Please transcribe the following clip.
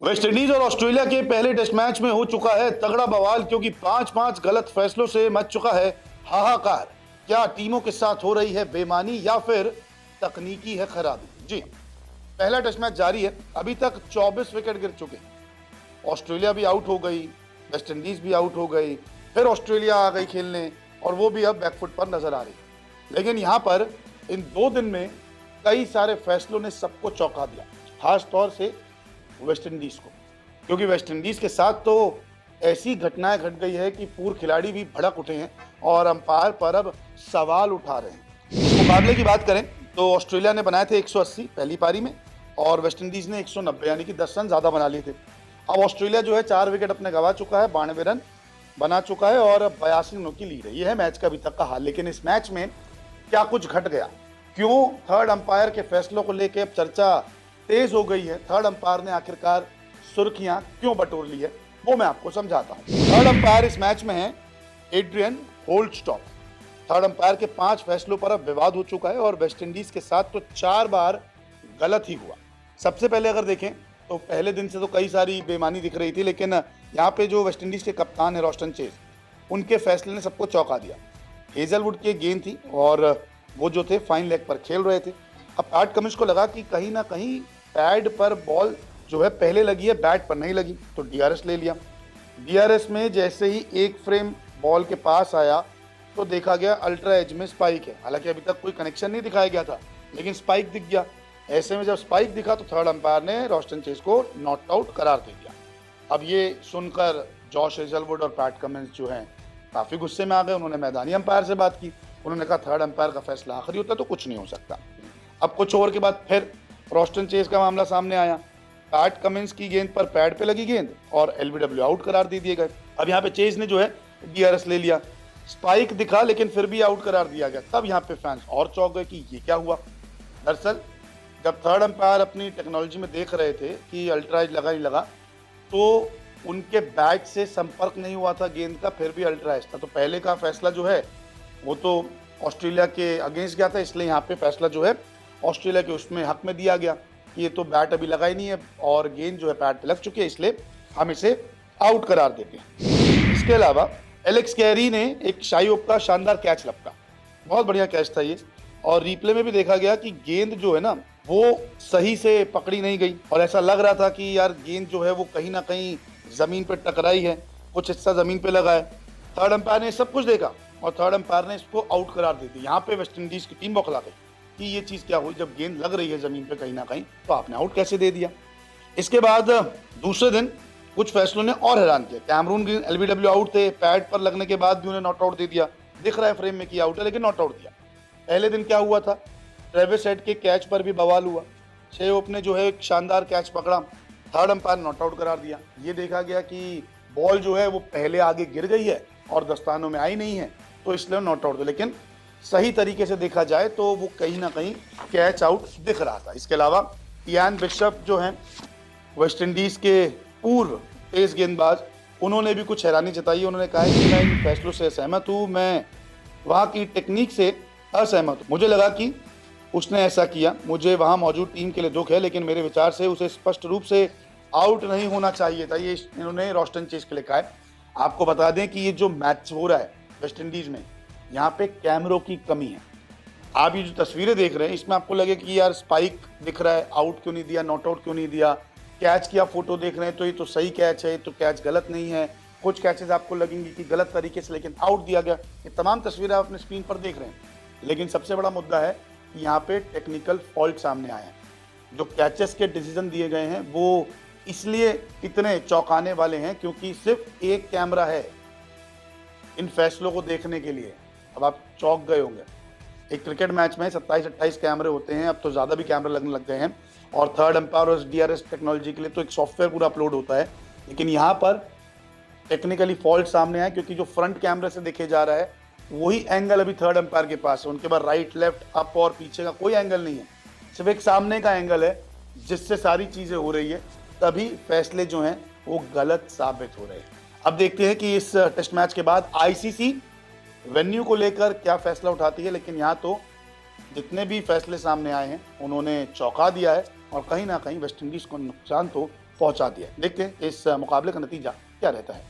West Indies और Australia के पहले टेस्ट मैच में हो चुका है तगड़ा बवाल, क्योंकि पांच पांच गलत फैसलों से मच चुका है हाहाकार। क्या टीमों के साथ हो रही है बेईमानी या फिर तकनीकी है खराबी? जी, पहला टेस्ट मैच जारी है। अभी तक 24 विकेट गिर चुके हैं। ऑस्ट्रेलिया भी आउट हो गई, वेस्ट इंडीज भी आउट हो गई, फिर ऑस्ट्रेलिया आ गई खेलने और वो भी अब बैकफुट पर नजर आ रही है। लेकिन यहाँ पर इन 2 दिन में कई सारे फैसलों ने सबको चौंका दिया, खास तौर से वेस्ट इंडीज को, क्योंकि वेस्ट इंडीज के साथ तो ऐसी घटनाएं घट गई है कि पूर्व खिलाड़ी भी भड़क उठे हैं और अंपायर पर अब सवाल उठा रहे हैं। इस मुकाबले की बात करें तो ऑस्ट्रेलिया ने बनाए थे 180 पहली पारी में और वेस्ट इंडीज ने 190, यानी कि 10 रन ज्यादा बना लिए थे। अब ऑस्ट्रेलिया जो है 4 विकेट अपने गंवा चुका है, 92 रन बना चुका है और 82 रनों की लीड है। यह है मैच का अभी तक का हाल। लेकिन इस मैच में क्या कुछ घट गया, क्यों थर्ड अंपायर के फैसलों को लेकर अब चर्चा तेज हो गई है, थर्ड अंपायर ने आखिरकार सुर्खियां क्यों बटोर ली है, वो मैं आपको समझाता हूं। थर्ड अंपायर इस मैच में है एड्रियन होल्डस्टॉप। थर्ड अंपायर के 5 फैसलों पर अब विवाद हो चुका है और वेस्ट इंडीज के साथ तो 4 बार गलत ही हुआ। सबसे पहले अगर देखें तो पहले दिन से तो कई सारी बेईमानी दिख रही थी, लेकिन यहाँ पे जो वेस्ट इंडीज के कप्तान है रोस्टन चेज, उनके फैसले ने सबको चौंका दिया। हेजलवुड की गेंद थी और वो जो थे फाइन लेग पर खेल रहे थे। अब पैट कमिंस को लगा कि कहीं ना कहीं पैड पर बॉल जो है पहले लगी है, बैट पर नहीं लगी, तो डीआरएस ले लिया। डीआरएस में जैसे ही एक फ्रेम बॉल के पास आया तो देखा गया अल्ट्रा एज में स्पाइक है। हालांकि अभी तक कोई कनेक्शन नहीं दिखाया गया था, लेकिन स्पाइक दिख गया। ऐसे में जब स्पाइक दिखा तो थर्ड अंपायर ने रोस्टन चेज को नॉट आउट करार दे दिया। अब ये सुनकर जॉश हेजलवुड और पैट कमिंस जो हैं काफ़ी गुस्से में आ गए। उन्होंने मैदानी अंपायर से बात की। उन्होंने कहा थर्ड अंपायर का फैसला आखिरी होता तो कुछ नहीं हो सकता। अब कुछ ओवर के बाद फिर रोस्टन चेज का मामला सामने आया। पैट कमिंस की गेंद पर पैड पे लगी गेंद और एलबीडब्ल्यू आउट करार दे दिए गए। अब यहाँ पे चेज ने जो है डीआरएस ले लिया। स्पाइक दिखा लेकिन फिर भी आउट करार दिया गया। तब यहाँ पे फैंस और चौंक गए कि ये क्या हुआ। दरअसल जब थर्ड अंपायर अपनी टेक्नोलॉजी में देख रहे थे कि अल्ट्रा एज लगा ही लगा, तो उनके बैट से संपर्क नहीं हुआ था गेंद का, फिर भी अल्ट्रा एज था। तो पहले का फैसला जो है वो तो ऑस्ट्रेलिया के अगेंस्ट गया था, इसलिए यहाँ पे फैसला जो है ऑस्ट्रेलिया के उसमें हक में दिया गया कि ये तो बैट अभी लगा ही नहीं है और गेंद जो है पैड पे लग चुकी है, इसलिए हम इसे आउट करार देते हैं। इसके अलावा एलेक्स कैरी ने एक शाई होप का शानदार कैच लपका, बहुत बढ़िया कैच था ये, और रिप्ले में भी देखा गया कि गेंद जो है ना वो सही से पकड़ी नहीं गई और ऐसा लग रहा था कि यार गेंद जो है वो कहीं ना कहीं जमीन पर टकराई है, कुछ हिस्सा जमीन पे लगा है। थर्ड अंपायर ने सब कुछ देखा और थर्ड अंपायर ने इसको आउट करार दे दी। यहाँ पे वेस्ट इंडीज की टीम बौखला गई कि ये चीज़ क्या हुई, जब गेंद लग रही है ज़मीन पे कहीं ना कहीं तो आपने आउट कैसे दे दिया। इसके बाद दूसरे दिन कुछ फैसलों ने और हैरान किया। कैमरून ग्रीन एलबीडब्ल्यू आउट थे, पैड पर लगने के बाद भी उन्हें नॉट आउट दे दिया। दिख रहा है फ्रेम में कि आउट है लेकिन नॉट आउट दिया। पहले दिन क्या हुआ था, ट्रेविस हेड के कैच पर भी बवाल हुआ। शे होप ने जो है एक शानदार कैच पकड़ा, थर्ड अंपायर नॉट आउट करार दिया। ये देखा गया कि बॉल जो है वो पहले आगे गिर गई है और दस्तानों में आई नहीं है, तो इसलिए नॉट आउट। लेकिन सही तरीके से देखा जाए तो वो कहीं ना कहीं कैच आउट दिख रहा था। इसके अलावा इयान बिशप जो हैं वेस्ट इंडीज के पूर्व तेज गेंदबाज, उन्होंने भी कुछ हैरानी जताई। उन्होंने कहा कि मैं इन फैसलों से असहमत हूँ, मैं वहाँ की टेक्निक से असहमत हूँ। मुझे लगा कि उसने ऐसा किया, मुझे वहाँ मौजूद टीम के लिए दुख है, लेकिन मेरे विचार से उसे स्पष्ट रूप से आउट नहीं होना चाहिए था। ये इन्होंने रोस्टन चेज के लिए कहा है। आपको बता दें कि ये जो मैच हो रहा है वेस्ट इंडीज में, यहाँ पे कैमरों की कमी है। आप ये जो तस्वीरें देख रहे हैं इसमें आपको लगे कि यार स्पाइक दिख रहा है, आउट क्यों नहीं दिया, नॉट आउट क्यों नहीं दिया। कैच की आप फोटो देख रहे हैं तो ये तो सही कैच है, तो कैच गलत नहीं है। कुछ कैचेस आपको लगेंगे कि गलत तरीके से लेकिन आउट दिया गया। ये तमाम तस्वीरें आप अपने स्क्रीन पर देख रहे हैं, लेकिन सबसे बड़ा मुद्दा है कि यहाँ पे टेक्निकल फॉल्ट सामने आए हैं। जो कैचेस के डिसीजन दिए गए हैं वो इसलिए इतने चौंकाने वाले हैं क्योंकि सिर्फ एक कैमरा है इन फैसलों को देखने के लिए। अब आप चौंक गए होंगे, एक क्रिकेट मैच में 27-28 कैमरे होते हैं, अब तो ज़्यादा भी कैमरे लगने लग गए हैं और थर्ड अंपायर और डीआरएस टेक्नोलॉजी के लिए तो एक सॉफ्टवेयर पूरा अपलोड होता है। लेकिन यहाँ पर टेक्निकली फॉल्ट सामने आए क्योंकि जो फ्रंट कैमरे से देखे जा रहा है वही एंगल अभी थर्ड अंपायर के पास है। उनके पास राइट, लेफ्ट, अप और पीछे का कोई एंगल नहीं है, सिर्फ एक सामने का एंगल है जिससे सारी चीज़ें हो रही है। तभी फैसले जो हैं वो गलत साबित हो रहे हैं। अब देखते हैं कि इस टेस्ट मैच के बाद आईसीसी वेन्यू को लेकर क्या फैसला उठाती है। लेकिन यहाँ तो जितने भी फैसले सामने आए हैं उन्होंने चौंका दिया है और कहीं ना कहीं वेस्ट इंडीज को नुकसान तो पहुंचा दिया। देखते हैं इस मुकाबले का नतीजा क्या रहता है।